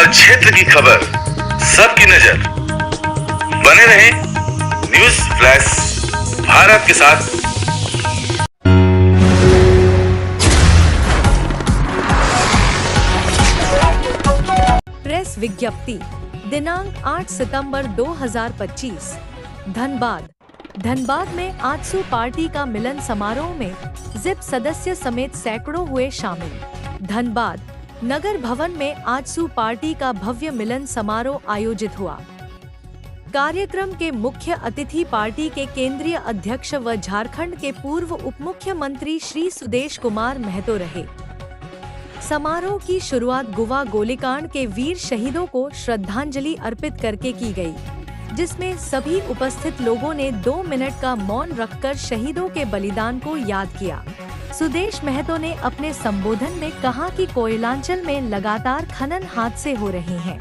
हर क्षेत्र की खबर, सबकी नजर। बने रहे न्यूज फ्लैश भारत के साथ। प्रेस विज्ञप्ति दिनांक 8 सितंबर 2025 धनबाद में आजसू पार्टी का मिलन समारोह में जिप सदस्य समेत सैकड़ों हुए शामिल। धनबाद नगर भवन में आजसू पार्टी का भव्य मिलन समारोह आयोजित हुआ। कार्यक्रम के मुख्य अतिथि पार्टी के केंद्रीय अध्यक्ष व झारखंड के पूर्व उपमुख्यमंत्री श्री सुदेश कुमार महतो रहे। समारोह की शुरुआत गोवा गोलीकांड के वीर शहीदों को श्रद्धांजलि अर्पित करके की गई, जिसमें सभी उपस्थित लोगों ने 2 मिनट का मौन रखकर शहीदों के बलिदान को याद किया। सुदेश महतो ने अपने संबोधन में कहा कि कोयलांचल में लगातार खनन हादसे हो रहे हैं।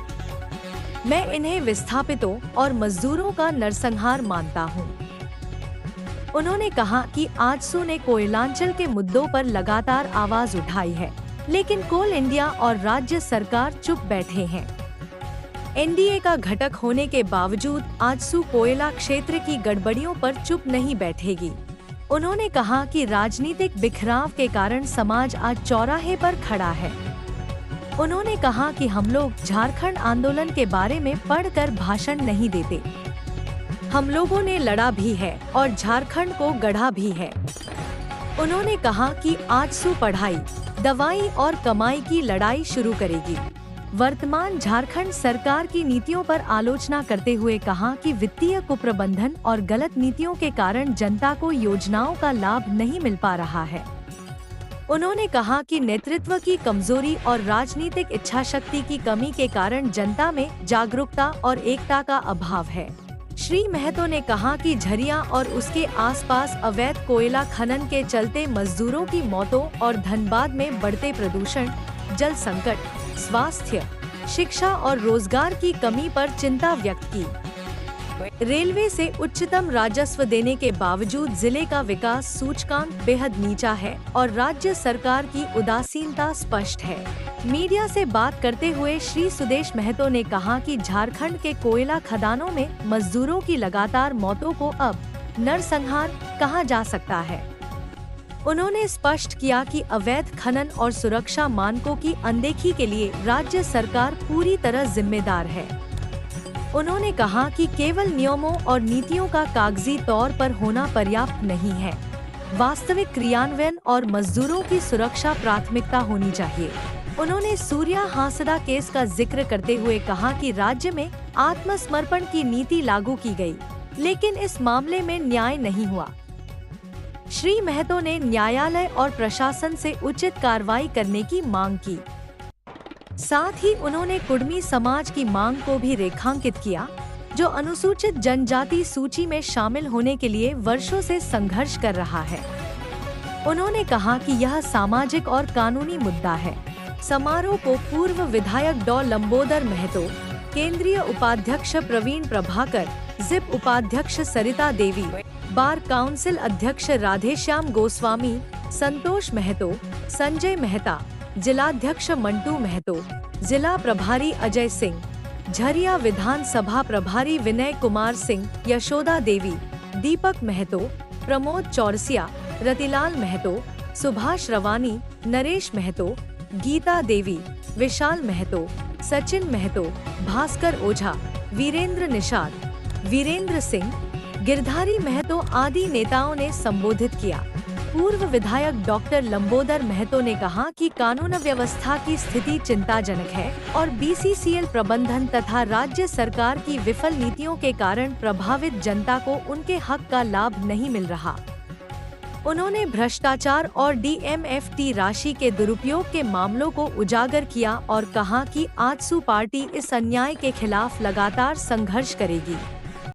मैं इन्हें विस्थापितों और मजदूरों का नरसंहार मानता हूं। उन्होंने कहा कि आजसू ने कोयलांचल के मुद्दों पर लगातार आवाज उठाई है, लेकिन कोल इंडिया और राज्य सरकार चुप बैठे हैं। एनडीए का घटक होने के बावजूद आजसू कोयला क्षेत्र की गड़बड़ियों पर चुप नहीं बैठेगी। उन्होंने कहा कि राजनीतिक बिखराव के कारण समाज आज चौराहे पर खड़ा है। उन्होंने कहा कि हम लोग झारखंड आंदोलन के बारे में पढ़कर भाषण नहीं देते। हम लोगों ने लड़ा भी है और झारखंड को गढ़ा भी है। उन्होंने कहा कि आजसू पढ़ाई, दवाई और कमाई की लड़ाई शुरू करेगी। वर्तमान झारखंड सरकार की नीतियों पर आलोचना करते हुए कहा कि वित्तीय कुप्रबंधन और गलत नीतियों के कारण जनता को योजनाओं का लाभ नहीं मिल पा रहा है। उन्होंने कहा कि नेतृत्व की कमजोरी और राजनीतिक इच्छाशक्ति की कमी के कारण जनता में जागरूकता और एकता का अभाव है। श्री महतो ने कहा कि झरिया और उसके आसपास अवैध कोयला खनन के चलते मजदूरों की मौतों और धनबाद में बढ़ते प्रदूषण, जल संकट, स्वास्थ्य, शिक्षा और रोजगार की कमी पर चिंता व्यक्त की। रेलवे से उच्चतम राजस्व देने के बावजूद जिले का विकास सूचकांक बेहद नीचा है और राज्य सरकार की उदासीनता स्पष्ट है। मीडिया से बात करते हुए श्री सुदेश महतो ने कहा कि झारखंड के कोयला खदानों में मजदूरों की लगातार मौतों को अब नरसंहार कहा जा सकता है। उन्होंने स्पष्ट किया कि अवैध खनन और सुरक्षा मानकों की अनदेखी के लिए राज्य सरकार पूरी तरह जिम्मेदार है। उन्होंने कहा कि केवल नियमों और नीतियों का कागजी तौर पर होना पर्याप्त नहीं है। वास्तविक क्रियान्वयन और मजदूरों की सुरक्षा प्राथमिकता होनी चाहिए। उन्होंने सूर्या हांसदा केस का जिक्र करते हुए कहा कि राज्य में आत्मसमर्पण की नीति लागू की गई, लेकिन इस मामले में न्याय नहीं हुआ। श्री महतो ने न्यायालय और प्रशासन से उचित कार्रवाई करने की मांग की। साथ ही उन्होंने कुडमी समाज की मांग को भी रेखांकित किया, जो अनुसूचित जनजाति सूची में शामिल होने के लिए वर्षों से संघर्ष कर रहा है। उन्होंने कहा कि यह सामाजिक और कानूनी मुद्दा है। समारोह को पूर्व विधायक डॉ लंबोदर महतो, केंद्रीय उपाध्यक्ष प्रवीण प्रभाकर, जिप उपाध्यक्ष सरिता देवी, बार काउंसिल अध्यक्ष राधेश्याम गोस्वामी, संतोष महतो, संजय मेहता, जिलाध्यक्ष मंटू महतो, जिला प्रभारी अजय सिंह, झरिया विधानसभा प्रभारी विनय कुमार सिंह, यशोदा देवी, दीपक महतो, प्रमोद चौरसिया, रतिलाल महतो, सुभाष रवानी, नरेश महतो, गीता देवी, विशाल महतो, सचिन महतो, भास्कर ओझा, वीरेंद्र निषाद, वीरेंद्र सिंह, गिरधारी महतो आदि नेताओं ने संबोधित किया। पूर्व विधायक डॉक्टर लंबोदर महतो ने कहा कि कानून व्यवस्था की स्थिति चिंताजनक है और बीसीसीएल प्रबंधन तथा राज्य सरकार की विफल नीतियों के कारण प्रभावित जनता को उनके हक का लाभ नहीं मिल रहा। उन्होंने भ्रष्टाचार और डीएमएफटी राशि के दुरुपयोग के मामलों को उजागर किया और कहा कि आजसू पार्टी इस अन्याय के खिलाफ लगातार संघर्ष करेगी।